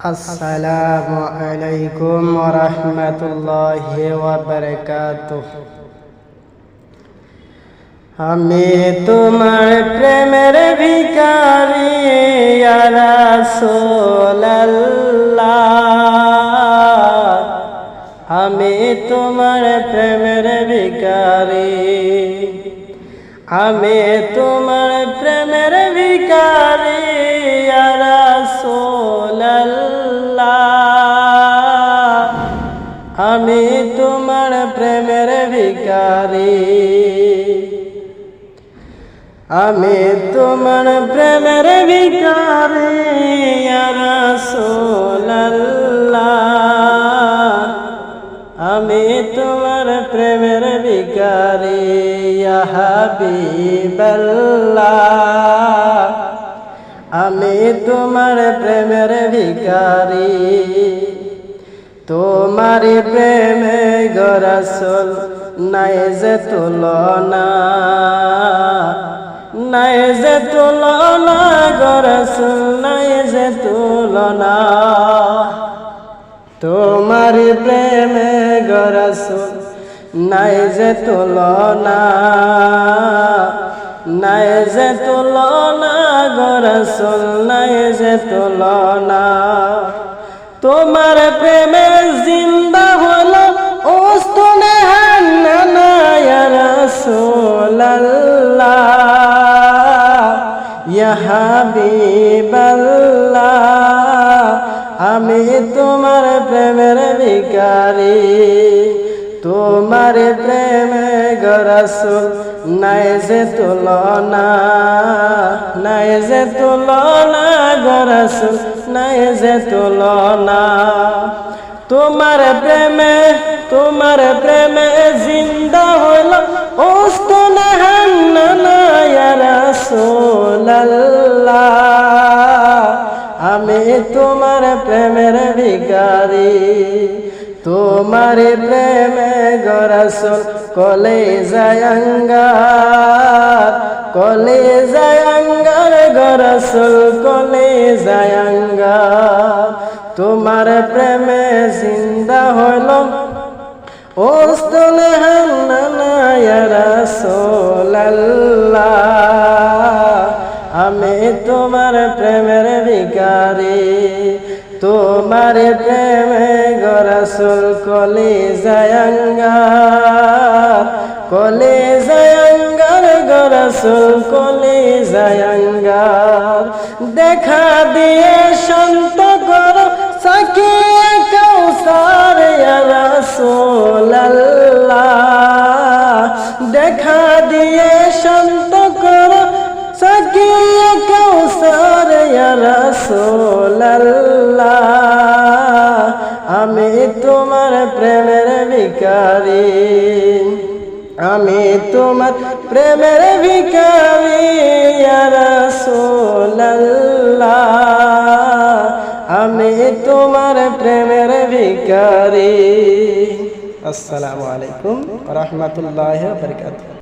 আসসালামু আলাইকুম ওয়া রাহমাতুল্লাহি ওয়া বারাকাতুহু। আমি তোমার প্রেমের ভিখারি ইয়া রাসূলুল্লাহ, আমি তোমার প্রেমের ভিখারি, আমি তোমার প্রেমের ভিখারি ইয়া রাসূলুল্লাহ, আমি তোমার প্রেমের ভিখারি, আমি তোমার প্রেমের ভিখারি ইয়া রাসূলুল্লাহ, আমি তোমার প্রেমের ভিখারি ইয়া হাবিবাল্লাহ, আমি তোমার প্রেমের ভিখারি। তোমার প্রেমে গো রাসূল নাই যে তুলনা, নাই যে তুলনা গো রাসূল, নাই যে তুলনা। তোমার প্রেমে গো রাসূল নাই যে তুলনা, নাই যে তুলনা গো রাসূল, নাই যে তুলনা। তোমার প্রেমে জিন্দা হলো উস্তুনে হান্নানা ইয়া রাসূলুল্লাহ, ইয়া হাবিবাল্লাহ, আমি তোমার প্রেমের ভিখারি। তোমার প্রেমে গো রাসূল নাই যে তুলনা, নাই যে তুলনা গো রাসূল, নাই যে তুলনা। তোমার প্রেমে, তোমার প্রেমে জিন্দা হইল উস্তুনে হান্নানা ইয়া রাসূলুল্লাহ, আমি তোমার প্রেমের ভিখারি। তোমার প্রেমে গো রাসূল কলেজায় আঙ্গার, কলেজায় আঙ্গার গো রাসূল, কলেজায় আঙ্গার। তোমার প্রেমে জিন্দা হইল উস্তুনে হান্নানা ইয়া রাসূলুল্লাহ, আমি তোমার প্রেমের ভিখারি। তোমার প্রেমে গো রাসূল কলেজায় আঙ্গার, কলেজায় আঙ্গার গো রাসূল, কলেজায় আঙ্গার। দেখা দিয়ে শান্ত করো সাকিয়ে কাউসার ইয়া রাসূলুল্লাহ, দেখা দিয়ে শান্ত করো সাকিয়ে কাউসার ইয়া রাসূলুল্লাহ, আমি তোমার প্রেমের ভিখারি, আমি তোমার প্রেমের ভিখারি ইয়া রাসূলুল্লাহ, আমি তোমার প্রেমের ভিখারি। আসসালামু আলাইকুম ওয়া রাহমাতুল্লাহি ওয়া বারাকাতুহু।